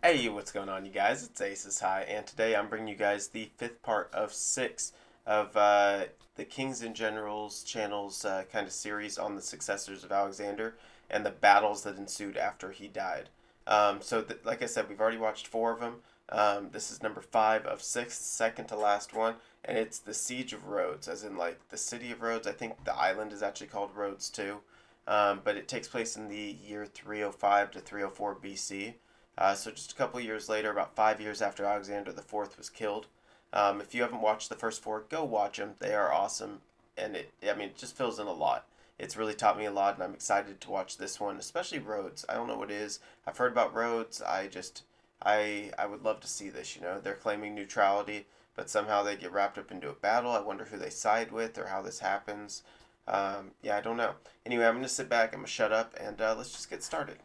Hey, what's going on, you guys? It's Aces High, and today I'm bringing you guys the fifth part of six of the Kings and Generals channel's kind of series on the successors of Alexander and the battles that ensued after he died. Like I said, we've already watched four of them. This is number five of six, second to last one, and it's the Siege of Rhodes, as in like the city of Rhodes. I think the island is actually called Rhodes too, but it takes place in the year 305 to 304 BC. So just a couple years later, about 5 years after Alexander the Fourth was killed. If you haven't watched the first four, go watch them. They are awesome, and it just fills in a lot. It's really taught me a lot, and I'm excited to watch this one, especially Rhodes. I don't know what it is. I've heard about Rhodes. I would love to see this. They're claiming neutrality, but somehow they get wrapped up into a battle. I wonder who they side with or how this happens. I don't know. Anyway, I'm gonna sit back. I'm gonna shut up, and let's just get started.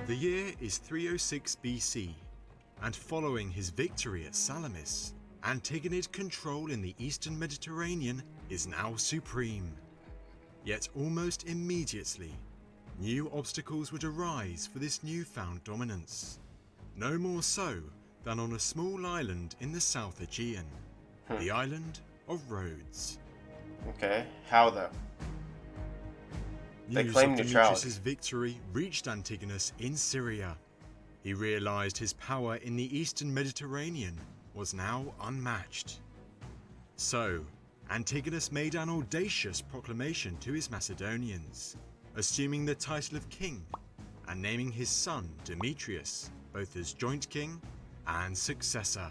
The year is 306 BC, and following his victory at Salamis, Antigonid control in the eastern Mediterranean is now supreme. Yet almost immediately, new obstacles would arise for this newfound dominance. No more so than on a small island in the South Aegean, the island of Rhodes. Okay, how though? They News claim of neutrality. Demetrius' victory reached Antigonus in Syria. He realized his power in the eastern Mediterranean was now unmatched. So, Antigonus made an audacious proclamation to his Macedonians, assuming the title of king and naming his son Demetrius both as joint king and successor.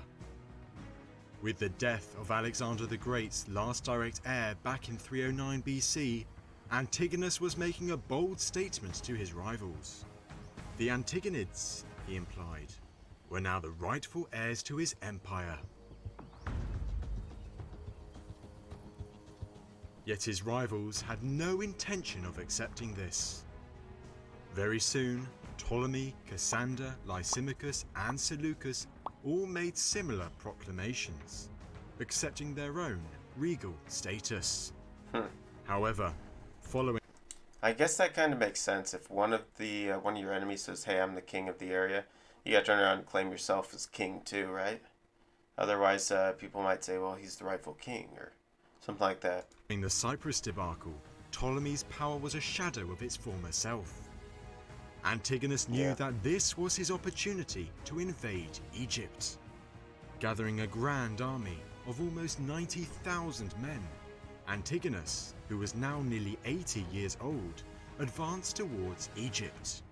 With the death of Alexander the Great's last direct heir back in 309 BC, Antigonus was making a bold statement to his rivals. The Antigonids, he implied, were now the rightful heirs to his empire. Yet his rivals had no intention of accepting this. Very soon, Ptolemy, Cassander, Lysimachus, and Seleucus all made similar proclamations, accepting their own regal status. However, following I guess that kind of makes sense. If one of your enemies says, "Hey, I'm the king of the area," you got to turn around and claim yourself as king too, right? Otherwise, people might say, "Well, he's the rightful king," or something like that. in the Cyprus debacle, Ptolemy's power was a shadow of its former self. Antigonus knew that this was his opportunity to invade Egypt. Gathering a grand army of almost 90,000 men, Antigonus, who was now nearly 80 years old, advanced towards Egypt.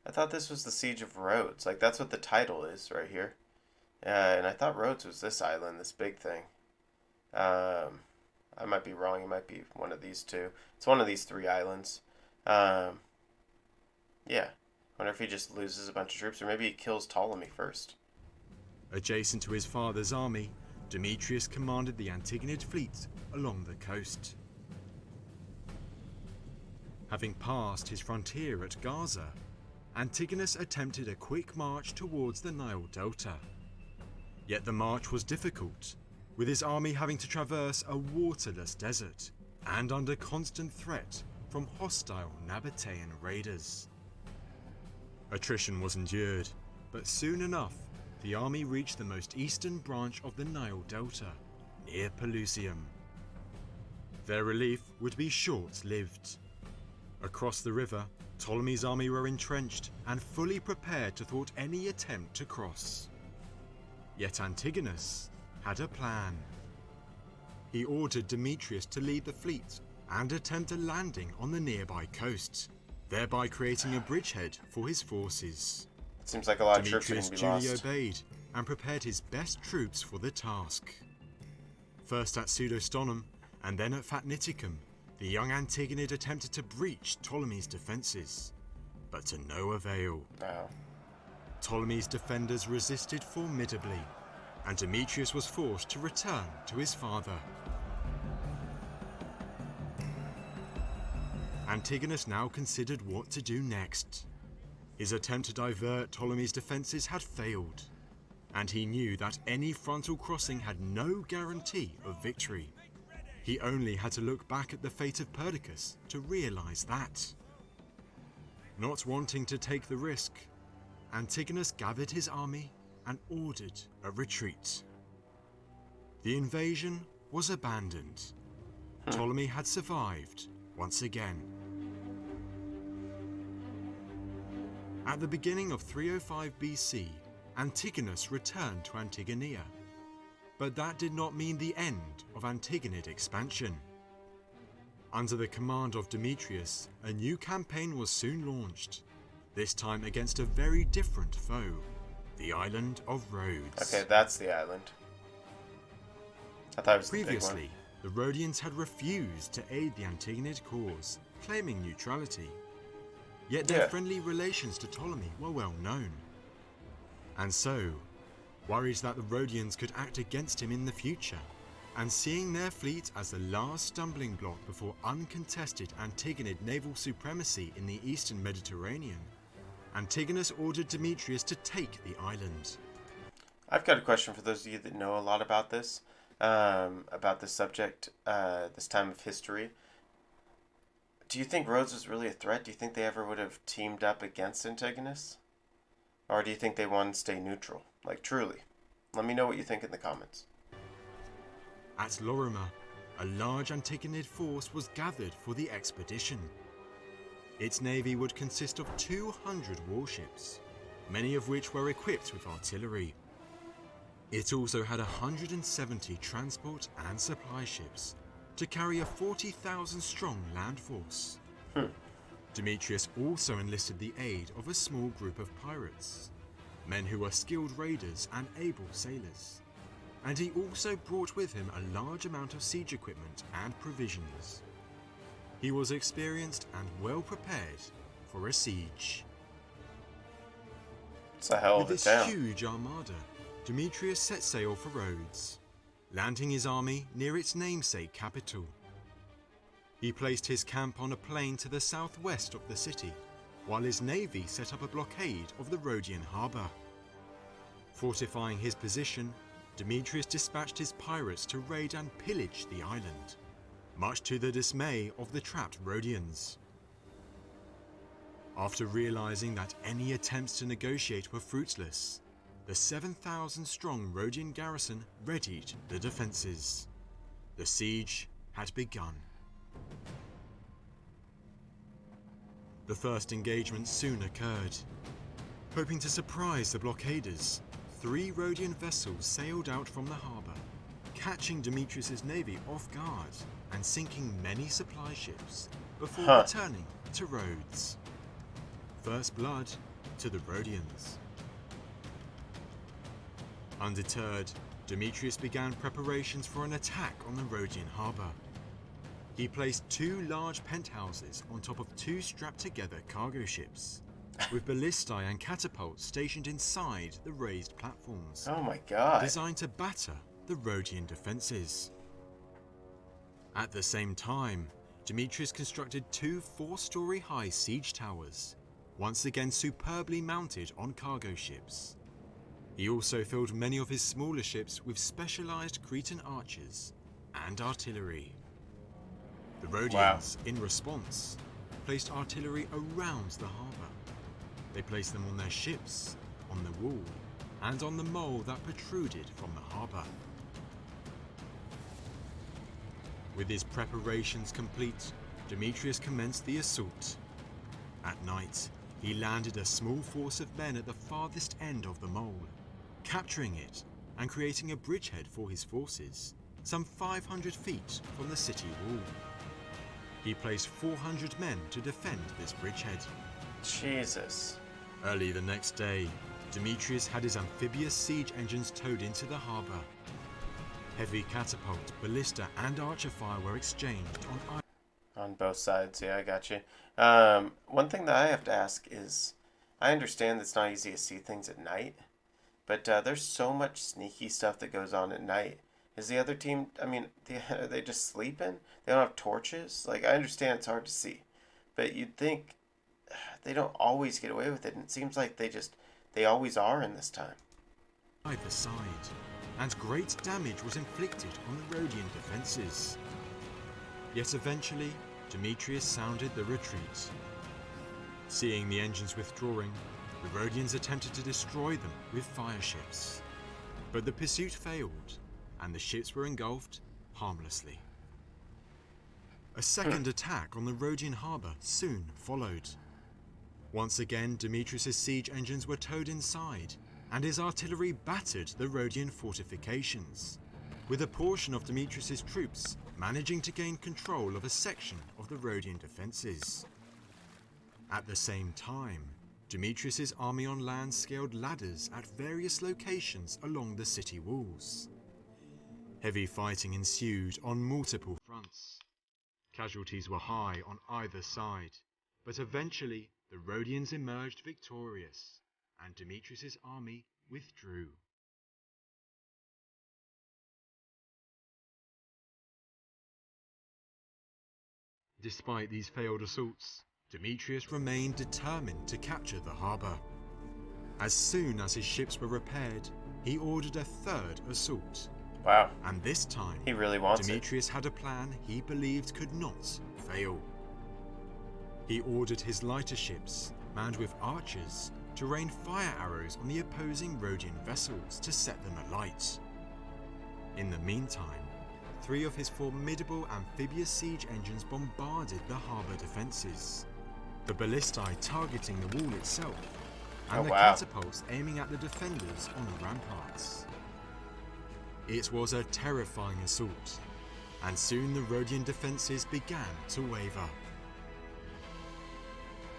I thought this was the Siege of Rhodes. Like, that's what the title is right here. And I thought Rhodes was this island, this big thing. I might be wrong. It might be one of these two. It's one of these three islands. Yeah. Wonder if he just loses a bunch of troops, or maybe he kills Ptolemy first. Adjacent to his father's army, Demetrius commanded the Antigonid fleet along the coast. Having passed his frontier at Gaza, Antigonus attempted a quick march towards the Nile Delta. Yet the march was difficult, with his army having to traverse a waterless desert and under constant threat from hostile Nabatean raiders. Attrition was endured, but soon enough, the army reached the most eastern branch of the Nile Delta, near Pelusium. Their relief would be short-lived. Across the river, Ptolemy's army were entrenched and fully prepared to thwart any attempt to cross. Yet Antigonus had a plan. He ordered Demetrius to lead the fleet and attempt a landing on the nearby coast, thereby creating a bridgehead for his forces. Seems like a lot of troops are Demetrius going to be duly lost. obeyed and prepared his best troops for the task. First at Pseudostonum and then at Fatniticum, the young Antigonid attempted to breach Ptolemy's defences, but to no avail. Wow. Ptolemy's defenders resisted formidably, and Demetrius was forced to return to his father. Antigonus now considered what to do next. His attempt to divert Ptolemy's defences had failed, and he knew that any frontal crossing had no guarantee of victory. He only had to look back at the fate of Perdiccas to realise that. Not wanting to take the risk, Antigonus gathered his army and ordered a retreat. The invasion was abandoned. Ptolemy had survived once again. At the beginning of 305 BC, Antigonus returned to Antigonia, but that did not mean the end of Antigonid expansion. Under the command of Demetrius, a new campaign was soon launched, this time against a very different foe, the island of Rhodes. Okay, that's the island. I thought it was Previously, the big the Rhodians had refused to aid the Antigonid cause, claiming neutrality. Yet their friendly relations to Ptolemy were well known. And so, worried that the Rhodians could act against him in the future, and seeing their fleet as the last stumbling block before uncontested Antigonid naval supremacy in the eastern Mediterranean, Antigonus ordered Demetrius to take the island. I've got a question for those of you that know a lot about this subject, this time of history. Do you think Rhodes was really a threat? Do you think they ever would have teamed up against Antigonus? Or do you think they wanted to stay neutral? Like, truly. Let me know what you think in the comments. At Lorima, a large Antigonid force was gathered for the expedition. Its navy would consist of 200 warships, many of which were equipped with artillery. It also had 170 transport and supply ships to carry a 40,000 strong land force. Demetrius also enlisted the aid of a small group of pirates, men who were skilled raiders and able sailors, and he also brought with him a large amount of siege equipment and provisions. He was experienced and well prepared for a siege. It's a hell of With a this town. huge armada, Demetrius set sail for Rhodes, landing his army near its namesake capital. He placed his camp on a plain to the southwest of the city, while his navy set up a blockade of the Rhodian harbour. Fortifying his position, Demetrius dispatched his pirates to raid and pillage the island, much to the dismay of the trapped Rhodians. After realizing that any attempts to negotiate were fruitless, the 7,000-strong Rhodian garrison readied the defences. The siege had begun. The first engagement soon occurred. Hoping to surprise the blockaders, 3 Rhodian vessels sailed out from the harbour, catching Demetrius' navy off guard and sinking many supply ships before returning to Rhodes. First blood to the Rhodians. Undeterred, Demetrius began preparations for an attack on the Rhodian harbour. He placed 2 large penthouses on top of 2 strapped-together cargo ships, with ballistae and catapults stationed inside the raised platforms. Oh my god. Designed to batter the Rhodian defences. At the same time, Demetrius constructed 2 4-story high siege towers, once again superbly mounted on cargo ships. He also filled many of his smaller ships with specialised Cretan archers and artillery. The Rhodians, in response, placed artillery around the harbour. They placed them on their ships, on the wall, and on the mole that protruded from the harbour. With his preparations complete, Demetrius commenced the assault. At night, he landed a small force of men at the farthest end of the mole, capturing it and creating a bridgehead for his forces, some 500 feet from the city wall. He placed 400 men to defend this bridgehead. Jesus. Early the next day, Demetrius had his amphibious siege engines towed into the harbour. Heavy catapult, ballista and archer fire were exchanged On both sides, yeah, I got you. One thing that I have to ask is, I understand it's not easy to see things at night, but there's so much sneaky stuff that goes on at night. Is the other team, I mean, are they just sleeping? They don't have torches? Like, I understand it's hard to see, but you'd think they don't always get away with it, and it seems like they always are in this time. either side, and great damage was inflicted on the Rhodian defences. Yet eventually, Demetrius sounded the retreat. Seeing the engines withdrawing, the Rhodians attempted to destroy them with fire ships. But the pursuit failed, and the ships were engulfed harmlessly. A second attack on the Rhodian harbour soon followed. Once again, Demetrius' siege engines were towed inside, and his artillery battered the Rhodian fortifications, with a portion of Demetrius' troops managing to gain control of a section of the Rhodian defences. At the same time, Demetrius' army on land scaled ladders at various locations along the city walls. Heavy fighting ensued on multiple fronts. Casualties were high on either side, but eventually the Rhodians emerged victorious, and Demetrius' army withdrew. Despite these failed assaults, Demetrius remained determined to capture the harbour. As soon as his ships were repaired, he ordered a third assault. Wow. And this time, He really wants Demetrius had a plan he believed could not fail. He ordered his lighter ships, manned with archers, to rain fire arrows on the opposing Rhodian vessels to set them alight. In the meantime, 3 of his formidable amphibious siege engines bombarded the harbour defences, the ballistae targeting the wall itself, and the catapults aiming at the defenders on the ramparts. It was a terrifying assault, and soon the Rhodian defences began to waver.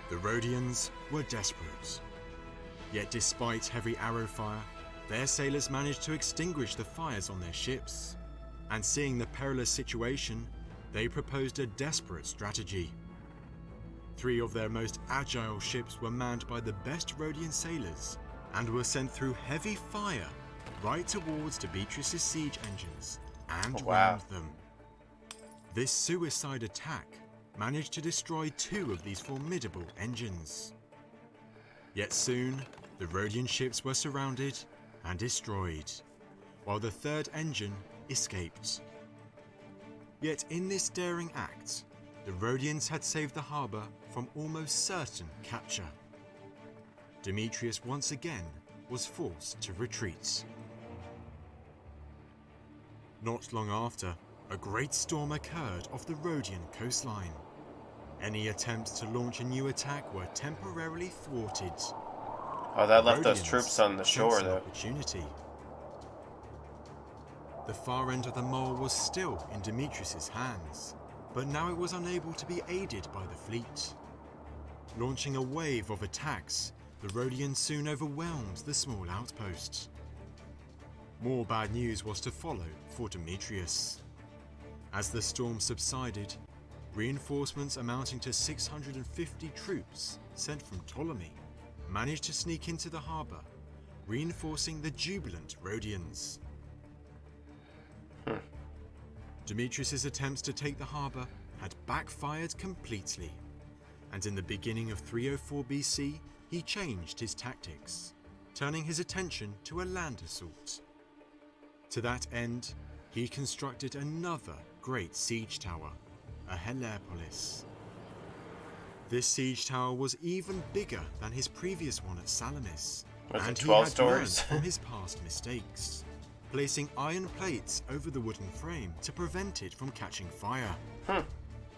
The Rhodians were desperate. Yet despite heavy arrow fire, their sailors managed to extinguish the fires on their ships, and seeing the perilous situation, they proposed a desperate strategy. 3 of their most agile ships were manned by the best Rhodian sailors, and were sent through heavy fire right towards Demetrius' siege engines and rammed them. This suicide attack managed to destroy 2 of these formidable engines. Yet soon, the Rhodian ships were surrounded and destroyed, while the 3rd engine escaped. Yet in this daring act, the Rhodians had saved the harbour from almost certain capture. Demetrius once again was forced to retreat. Not long after, a great storm occurred off the Rhodian coastline. Any attempts to launch a new attack were temporarily thwarted. Oh, that left those troops on the shore, though. Opportunity. The far end of the mole was still in Demetrius' hands, but now it was unable to be aided by the fleet. Launching a wave of attacks, the Rhodians soon overwhelmed the small outpost. More bad news was to follow for Demetrius. As the storm subsided, reinforcements amounting to 650 troops sent from Ptolemy managed to sneak into the harbour, reinforcing the jubilant Rhodians. Demetrius' attempts to take the harbour had backfired completely, and in the beginning of 304 BC, he changed his tactics, turning his attention to a land assault. To that end, he constructed another great siege tower, a Helepolis. This siege tower was even bigger than his previous one at Salamis, and he had learned from his past mistakes, placing iron plates over the wooden frame to prevent it from catching fire.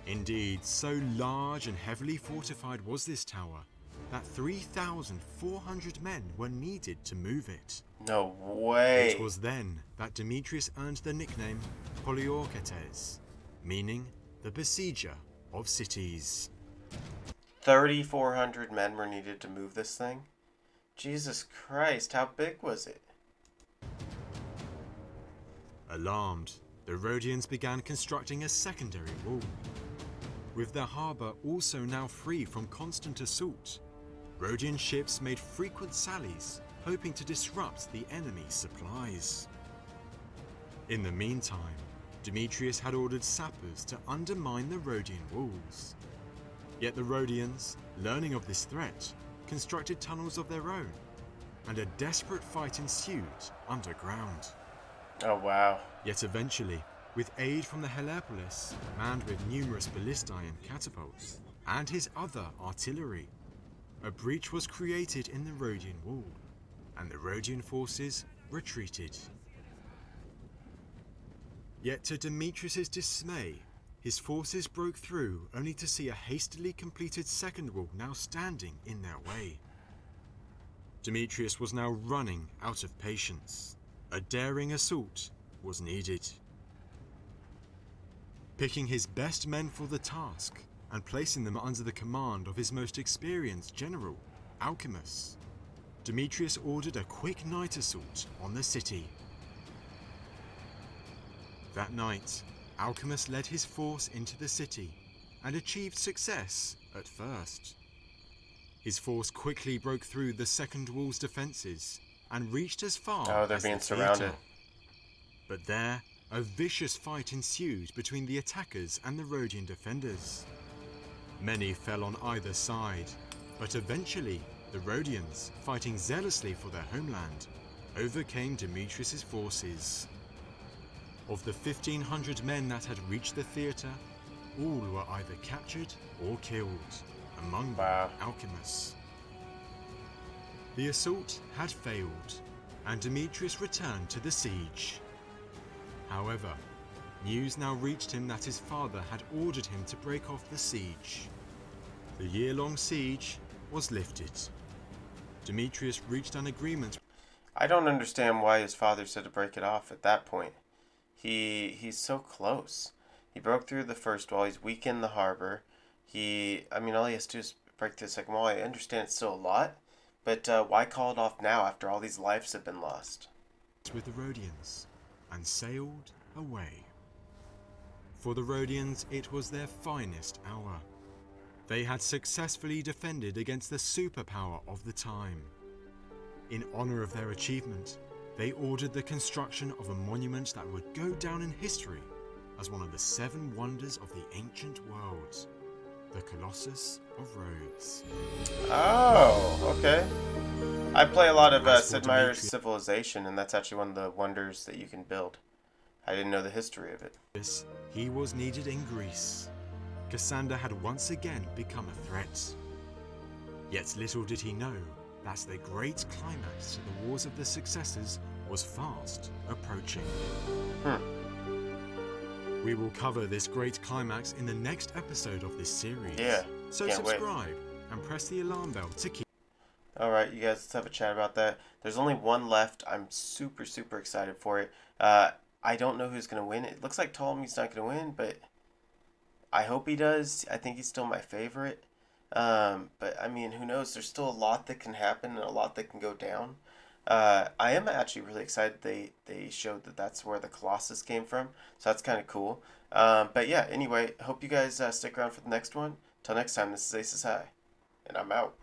Indeed, so large and heavily fortified was this tower that 3,400 men were needed to move it. No way! It was then that Demetrius earned the nickname Poliorketes, meaning the besieger of cities. 3,400 men were needed to move this thing? Jesus Christ, how big was it? Alarmed, the Rhodians began constructing a secondary wall. With their harbour also now free from constant assault, Rhodian ships made frequent sallies, hoping to disrupt the enemy's supplies. In the meantime, Demetrius had ordered sappers to undermine the Rhodian walls. Yet the Rhodians, learning of this threat, constructed tunnels of their own, and a desperate fight ensued underground. Oh wow. Yet eventually, With aid from the Helepolis, manned with numerous ballistae and catapults, and his other artillery, a breach was created in the Rhodian wall, and the Rhodian forces retreated. Yet to Demetrius' dismay, his forces broke through only to see a hastily completed second wall now standing in their way. Demetrius was now running out of patience. A daring assault was needed. Picking his best men for the task and placing them under the command of his most experienced general, Alcimus, Demetrius ordered a quick night assault on the city. That night, Alcimus led his force into the city and achieved success at first. His force quickly broke through the second wall's defenses and reached as far they're as being the surrounded. theatre. But there, a vicious fight ensued between the attackers and the Rhodian defenders. Many fell on either side, but eventually the Rhodians, fighting zealously for their homeland, overcame Demetrius' forces. Of the 1,500 men that had reached the theatre, all were either captured or killed, among them Alcimus. The assault had failed, and Demetrius returned to the siege. However, news now reached him that his father had ordered him to break off the siege. The year-long siege was lifted. Demetrius reached an agreement. I don't understand why his father said to break it off at that point. He's so close. He broke through the first wall. He's weakened the harbor. All he has to do is break through the second wall. I understand it's still a lot, but why call it off now after all these lives have been lost? With the Rhodians and sailed away. For the Rhodians, it was their finest hour. They had successfully defended against the superpower of the time. In honor of their achievement, they ordered the construction of a monument that would go down in history as one of the 7 wonders of the ancient world, the Colossus of Rhodes. Oh, okay. I play a lot of Sid Meier's Demetrius, Civilization, and that's actually one of the wonders that you can build. I didn't know the history of it. he was needed in Greece. Cassander had once again become a threat. Yet little did he know that the great climax to the Wars of the Successors was fast approaching. We will cover this great climax in the next episode of this series. Yeah, so can't subscribe and press the alarm bell to keep. Alright, you guys, let's have a chat about that. There's only one left. I'm super excited for it. I don't know who's going to win. It looks like Ptolemy's not going to win, but I hope he does. I think he's still my favorite. But, I mean, who knows? There's still a lot that can happen and a lot that can go down. I am actually really excited they showed that that's where the Colossus came from. So that's kind of cool. But, yeah, anyway, hope you guys stick around for the next one. Till next time, this is Aces High, and I'm out.